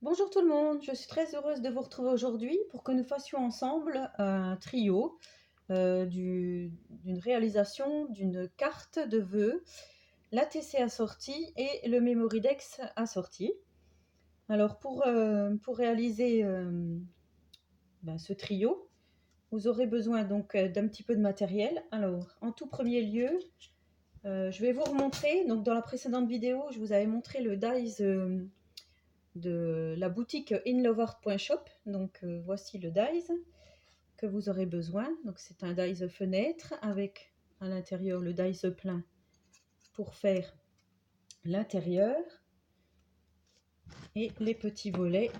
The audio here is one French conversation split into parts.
Bonjour tout le monde, je suis très heureuse de vous retrouver aujourd'hui pour que nous fassions ensemble un trio d'une réalisation d'une carte de vœux, l'ATC assorti et le Memoridex assorti. Alors pour réaliser ce trio, vous aurez besoin donc d'un petit peu de matériel. Alors en tout premier lieu, je vais vous remontrer, donc dans la précédente vidéo, je vous avais montré le dies de la boutique inlovart.shop. Donc voici le dies que vous aurez besoin. Donc c'est un dies fenêtre avec à l'intérieur le dies plein pour faire l'intérieur et les petits volets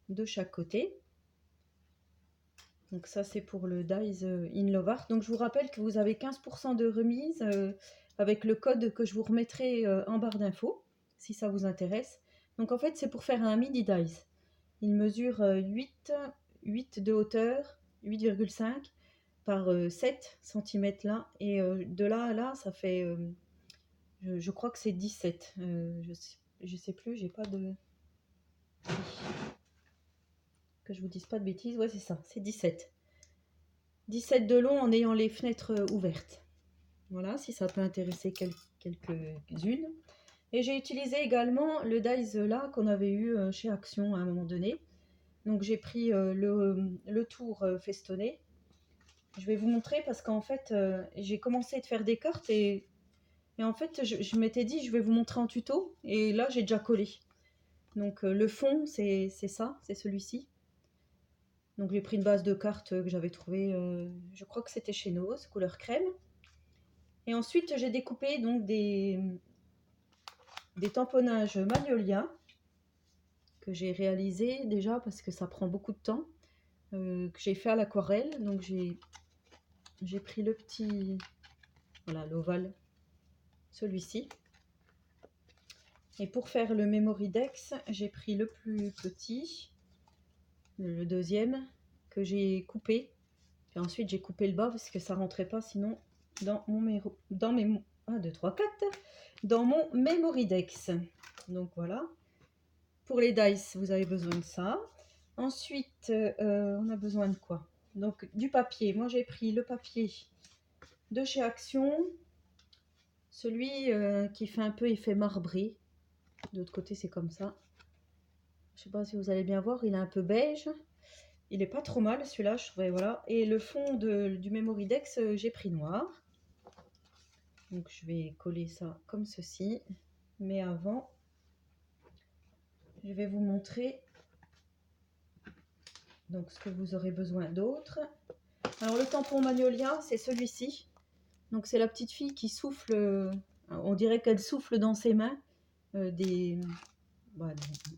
de chaque côté. Donc ça c'est pour le dies Inlovart. Donc je vous rappelle que vous avez 15% de remise avec le code que je vous remettrai en barre d'infos si ça vous intéresse. Donc en fait c'est pour faire un midi dies. Il mesure 8 de hauteur, 8,5 par 7 cm là. Et de là à là, ça fait, je crois que c'est 17. Je sais plus, j'ai pas de... Que je vous dise pas de bêtises. Ouais, c'est ça, c'est 17. 17 de long en ayant les fenêtres ouvertes. Voilà, si ça peut intéresser quelques-unes. Et j'ai utilisé également le dies là qu'on avait eu chez Action à un moment donné. Donc j'ai pris le tour festonné. Je vais vous montrer parce qu'en fait, j'ai commencé de faire des cartes et en fait, je m'étais dit, je vais vous montrer en tuto. Et là, j'ai déjà collé. Donc le fond, c'est ça, c'est celui-ci. Donc j'ai pris une base de cartes que j'avais trouvée, je crois que c'était chez Nose, couleur crème. Et ensuite, j'ai découpé donc des tamponnages Magnolia que j'ai réalisé déjà parce que ça prend beaucoup de temps, que j'ai fait à l'aquarelle. Donc j'ai pris le petit, voilà, l'ovale, celui-ci. Et pour faire le Memoridex, j'ai pris le plus petit, le deuxième, que j'ai coupé. Et ensuite, j'ai coupé le bas parce que ça rentrait pas sinon dans mon dans mon Memoridex. Donc voilà. Pour les dice, vous avez besoin de ça. Ensuite, on a besoin de quoi? Donc du papier. Moi, j'ai pris le papier de chez Action, celui qui fait un peu effet marbré. De l'autre côté, c'est comme ça. Je sais pas si vous allez bien voir, il est un peu beige. Il est pas trop mal celui-là, je trouvais, voilà. Et le fond du Memoridex, j'ai pris noir. Donc je vais coller ça comme ceci. Mais avant, je vais vous montrer donc ce que vous aurez besoin d'autre. Alors le tampon Magnolia, c'est celui-ci. Donc c'est la petite fille qui souffle, on dirait qu'elle souffle dans ses mains des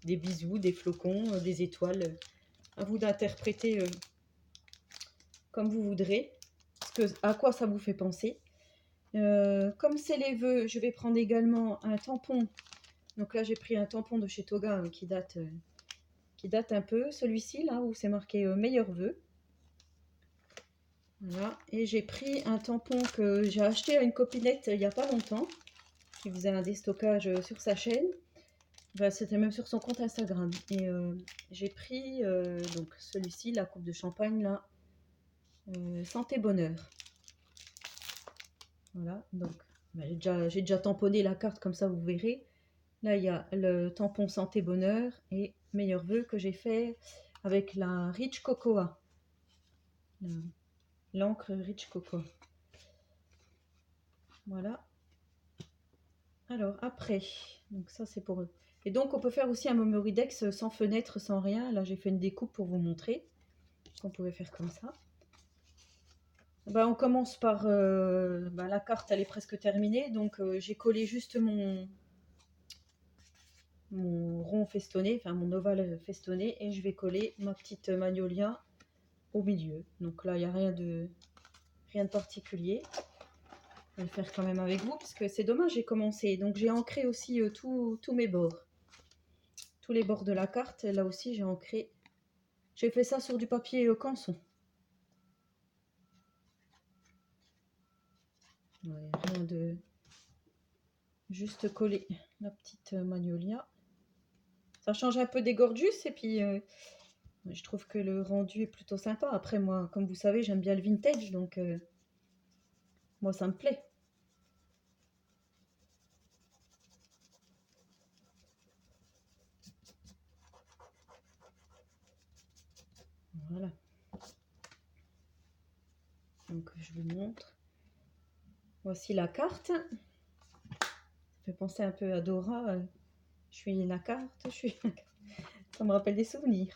bisous, des flocons, des étoiles. À vous d'interpréter comme vous voudrez, à quoi ça vous fait penser. Comme c'est les vœux, je vais prendre également un tampon. Donc là, j'ai pris un tampon de chez Toga qui date un peu. Celui-ci, là, où c'est marqué meilleurs vœux. Voilà. Et j'ai pris un tampon que j'ai acheté à une copinette il n'y a pas longtemps, qui faisait un déstockage sur sa chaîne. Enfin, c'était même sur son compte Instagram. Et j'ai pris donc celui-ci, la coupe de champagne, là, santé bonheur. Voilà, donc j'ai déjà tamponné la carte, comme ça vous verrez. Là, il y a le tampon santé bonheur et meilleurs vœux que j'ai fait avec la Rich Cocoa. L'encre Rich Cocoa. Voilà. Alors après, donc ça c'est pour eux. Et donc on peut faire aussi un Memoridex sans fenêtre, sans rien. Là j'ai fait une découpe pour vous montrer qu'on pouvait faire comme ça. On commence par la carte, elle est presque terminée, donc j'ai collé juste mon rond festonné, enfin mon ovale festonné, et je vais coller ma petite magnolia au milieu. Donc là il n'y a rien de particulier. Je vais le faire quand même avec vous parce que c'est dommage, j'ai commencé. Donc j'ai ancré aussi tous mes bords. Tous les bords de la carte, là aussi j'ai ancré. J'ai fait ça sur du papier canson. Ouais, rien de... Juste coller la petite magnolia. Ça change un peu des Gorgeous et puis je trouve que le rendu est plutôt sympa. Après, moi, comme vous savez, j'aime bien le vintage, donc moi, ça me plaît. Voilà. Donc, je vous montre. Voici la carte. Ça fait penser un peu à Dora. Je suis la carte, je suis la carte. Ça me rappelle des souvenirs.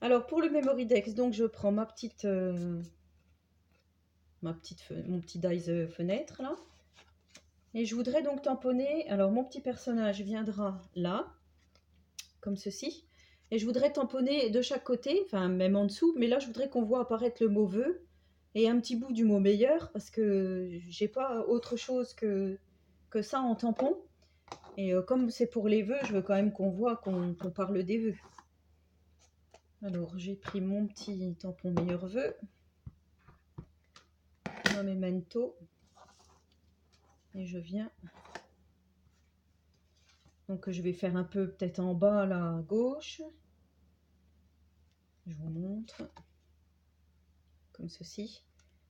Alors, pour le Memory Dex, donc je prends mon petit dice fenêtre là. Et je voudrais donc tamponner. Alors, mon petit personnage viendra là, comme ceci. Et je voudrais tamponner de chaque côté, enfin même en dessous, mais là je voudrais qu'on voit apparaître le mot vœu et un petit bout du mot meilleur parce que j'ai pas autre chose que ça en tampon. Et comme c'est pour les vœux, je veux quand même qu'on voit qu'on parle des vœux. Alors j'ai pris mon petit tampon meilleur vœu, mon memento, et je viens. Donc je vais faire un peu peut-être en bas là à gauche. Je vous montre. Comme ceci.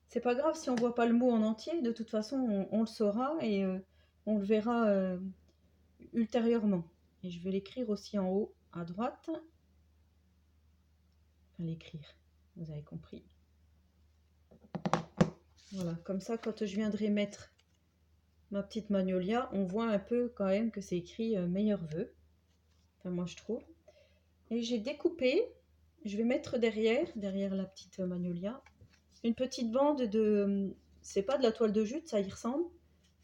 C'est pas grave si on voit pas le mot en entier, de toute façon on le saura et on le verra ultérieurement. Et je vais l'écrire aussi en haut à droite. Enfin, l'écrire, vous avez compris. Voilà, comme ça quand je viendrai mettre ma petite magnolia, on voit un peu quand même que c'est écrit meilleurs vœux. Enfin moi je trouve. Et j'ai découpé, je vais mettre derrière la petite magnolia, une petite bande de, c'est pas de la toile de jute, ça y ressemble,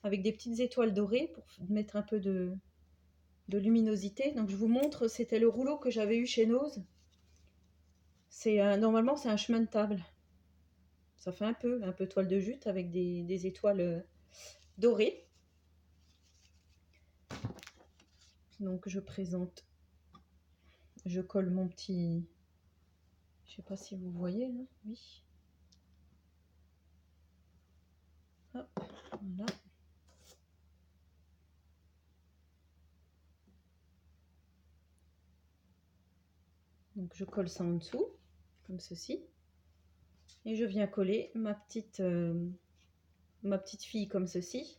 avec des petites étoiles dorées pour mettre un peu de luminosité. Donc je vous montre, c'était le rouleau que j'avais eu chez Nose. Normalement c'est un chemin de table. Ça fait un peu toile de jute avec des étoiles dorées. Donc je présente, je colle mon petit, je sais pas si vous voyez là, oui. Hop, voilà. Donc je colle ça en dessous, comme ceci. Et je viens coller ma petite fille comme ceci.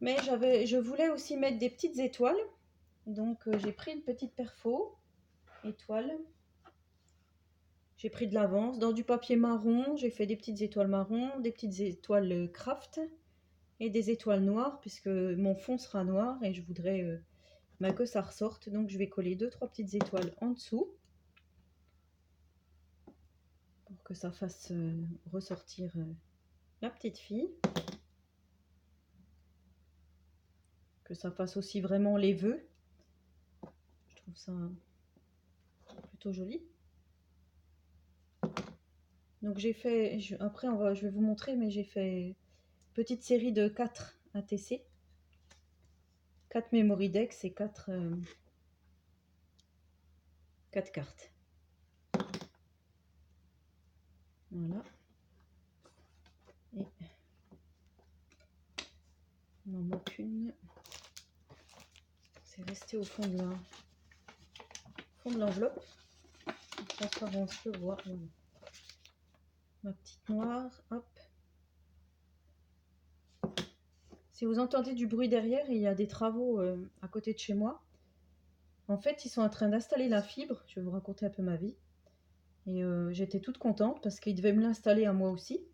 Mais je voulais aussi mettre des petites étoiles. Donc j'ai pris une petite perfo, étoile. J'ai pris de l'avance. Dans du papier marron, j'ai fait des petites étoiles marron, des petites étoiles craft et des étoiles noires puisque mon fond sera noir et je voudrais que ça ressorte. Donc je vais coller 2-3 petites étoiles en dessous pour que ça fasse ressortir la petite fille. Que ça fasse aussi vraiment les vœux. Je trouve ça plutôt joli. Donc j'ai fait, après je vais vous montrer, mais j'ai fait petite série de 4 ATC. 4 Memory Dex et 4 cartes. Voilà. Et il en manque une. C'est resté au fond de l'enveloppe. Transparence, je vois. Voilà. Ma petite noire, hop. Si vous entendez du bruit derrière, il y a des travaux à côté de chez moi. En fait, ils sont en train d'installer la fibre. Je vais vous raconter un peu ma vie. Et j'étais toute contente parce qu'ils devaient me l'installer à moi aussi.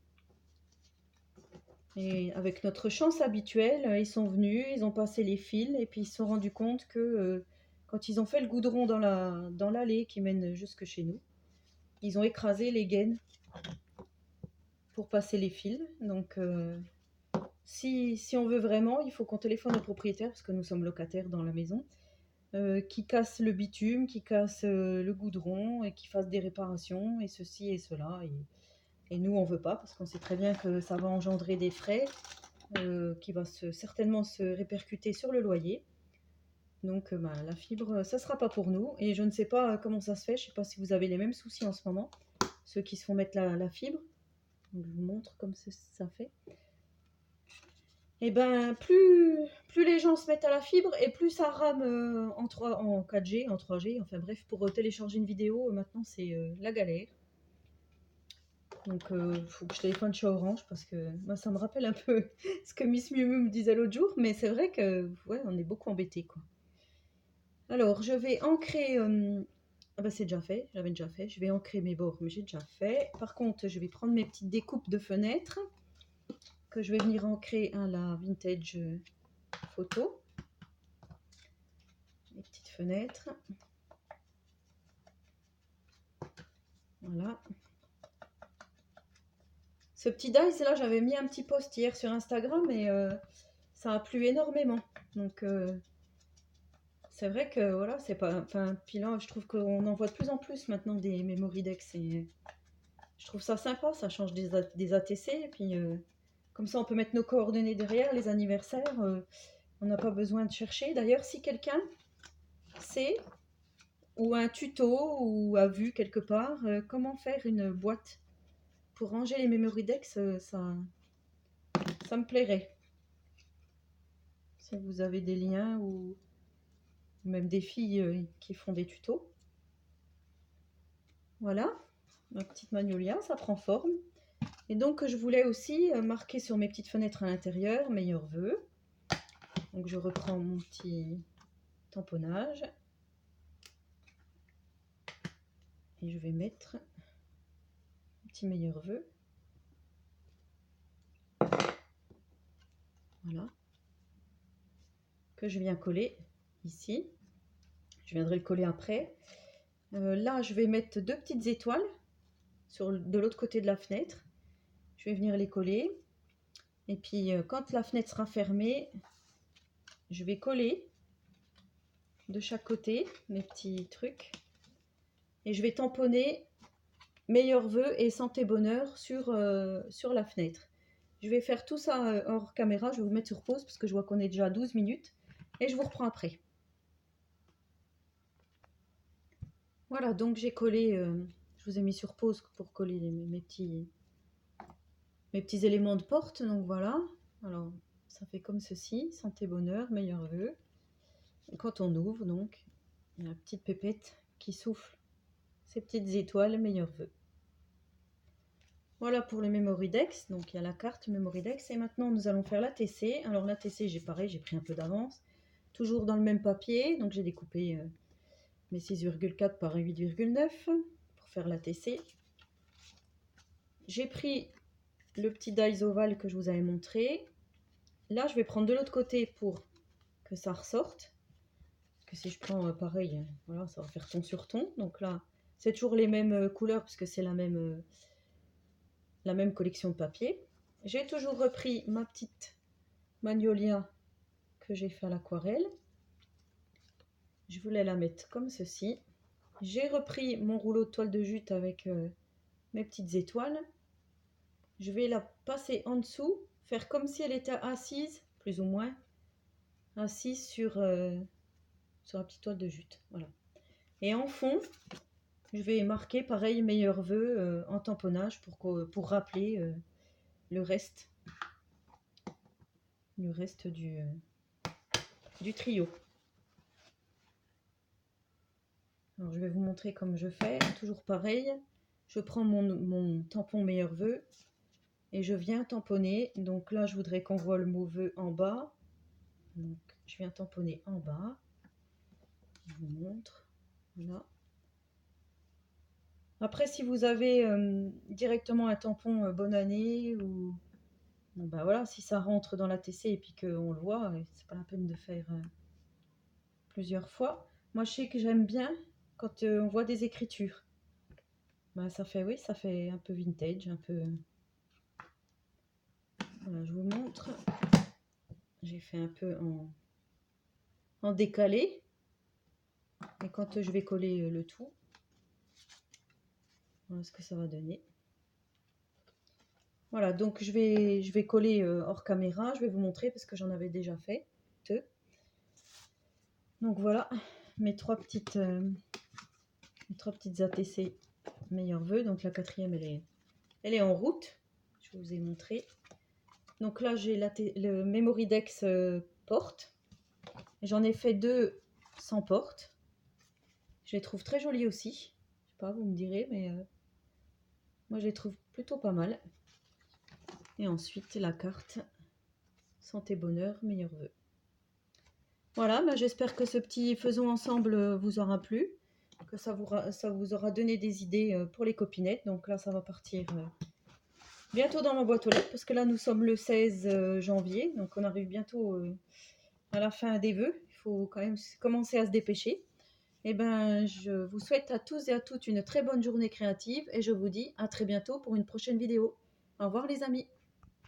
Et avec notre chance habituelle, ils sont venus, ils ont passé les fils et puis ils se sont rendus compte que quand ils ont fait le goudron dans l'allée qui mène jusque chez nous, ils ont écrasé les gaines pour passer les fils. Donc si on veut vraiment, il faut qu'on téléphone au propriétaire parce que nous sommes locataires dans la maison, qui casse le bitume, qui casse le goudron et qui fasse des réparations et ceci et cela. Et nous, on ne veut pas parce qu'on sait très bien que ça va engendrer des frais qui va certainement se répercuter sur le loyer. Donc la fibre, ça ne sera pas pour nous. Et je ne sais pas comment ça se fait. Je ne sais pas si vous avez les mêmes soucis en ce moment, ceux qui se font mettre la fibre. Donc, je vous montre comme ça fait. et ben plus les gens se mettent à la fibre et plus ça rame en 4G, en 3G, enfin bref, pour télécharger une vidéo, maintenant c'est la galère. Donc faut que je téléphone chez Orange parce que moi ça me rappelle un peu ce que Miss Miu Miu me disait l'autre jour, mais c'est vrai que ouais, on est beaucoup embêtés quoi. Alors je vais ancrer, ah bah c'est déjà fait, j'avais déjà fait, je vais ancrer mes bords, mais j'ai déjà fait. Par contre, je vais prendre mes petites découpes de fenêtres que je vais venir ancrer à la vintage photo. Les petites fenêtres. Voilà. Ce petit dice là, j'avais mis un petit post hier sur Instagram et ça a plu énormément. Donc c'est vrai que voilà, c'est pas. Enfin, puis là, je trouve qu'on en voit de plus en plus maintenant des memory decks. Et je trouve ça sympa, ça change des ATC. Et puis comme ça, on peut mettre nos coordonnées derrière, les anniversaires. On n'a pas besoin de chercher. D'ailleurs, si quelqu'un sait, ou un tuto, ou a vu quelque part, comment faire une boîte pour ranger les memory decks, ça me plairait. Si vous avez des liens ou même des filles qui font des tutos. Voilà, ma petite magnolia, ça prend forme. Et donc je voulais aussi marquer sur mes petites fenêtres à l'intérieur, meilleurs vœux. Donc je reprends mon petit tamponnage. Et je vais mettre un petit meilleurs vœux. Voilà. Que je viens coller ici. Je viendrai le coller après. Là, je vais mettre deux petites étoiles de l'autre côté de la fenêtre. Je vais venir les coller. Et puis, quand la fenêtre sera fermée, je vais coller de chaque côté mes petits trucs. Et je vais tamponner meilleurs vœux et santé bonheur sur la fenêtre. Je vais faire tout ça hors caméra. Je vais vous mettre sur pause parce que je vois qu'on est déjà à 12 minutes. Et je vous reprends après. Voilà, donc j'ai collé, je vous ai mis sur pause pour coller mes petits éléments de porte. Donc voilà, alors ça fait comme ceci, santé, bonheur, meilleurs vœux. Et quand on ouvre, donc, il y a la petite pépette qui souffle ces petites étoiles, meilleurs vœux. Voilà pour le Memory Dex, donc il y a la carte Memory Dex. Et maintenant nous allons faire l'ATC. Alors l'ATC, j'ai pris un peu d'avance, toujours dans le même papier, donc j'ai découpé mes 6,4 par 8,9 pour faire l'ATC. J'ai pris le petit dies ovale que je vous avais montré. Là, je vais prendre de l'autre côté pour que ça ressorte. Parce que si je prends pareil, voilà, ça va faire ton sur ton. Donc là, c'est toujours les mêmes couleurs puisque c'est la même collection de papier. J'ai toujours repris ma petite magnolia que j'ai fait à l'aquarelle. Je voulais la mettre comme ceci. J'ai repris mon rouleau de toile de jute avec mes petites étoiles. Je vais la passer en dessous, faire comme si elle était assise, plus ou moins, assise sur la petite toile de jute. Voilà. Et en fond, je vais marquer pareil meilleurs vœux en tamponnage pour rappeler le reste du trio. Alors je vais vous montrer comme je fais, toujours pareil. Je prends mon tampon meilleurs vœux et je viens tamponner. Donc là, je voudrais qu'on voit le mot vœu en bas. Donc je viens tamponner en bas. Je vous montre. Voilà. Après, si vous avez directement un tampon bonne année ou bon, bah voilà, si ça rentre dans la TC et puis qu'on le voit, c'est pas la peine de faire plusieurs fois. Moi, je sais que j'aime bien quand on voit des écritures. Bah, ça fait, oui, ça fait un peu vintage, un peu. Voilà, je vous montre. J'ai fait un peu en décalé. Et quand je vais coller le tout, voilà ce que ça va donner. Voilà, donc je vais coller hors caméra. Je vais vous montrer parce que j'en avais déjà fait deux. Donc voilà mes trois petites ATC meilleurs vœux. Donc la quatrième, elle est en route. Je vous ai montré. Donc là, j'ai le Memory Dex porte. J'en ai fait 2 sans porte. Je les trouve très jolis aussi. Je sais pas, vous me direz, mais moi je les trouve plutôt pas mal. Et ensuite la carte santé, bonheur, meilleurs vœux. Voilà, bah, j'espère que ce petit faisons ensemble vous aura plu, que ça vous aura donné des idées pour les copinettes. Donc là, ça va partir bientôt dans ma boîte aux lettres, parce que là, nous sommes le 16 janvier, donc on arrive bientôt à la fin des vœux. Il faut quand même commencer à se dépêcher. Et ben, je vous souhaite à tous et à toutes une très bonne journée créative et je vous dis à très bientôt pour une prochaine vidéo. Au revoir les amis.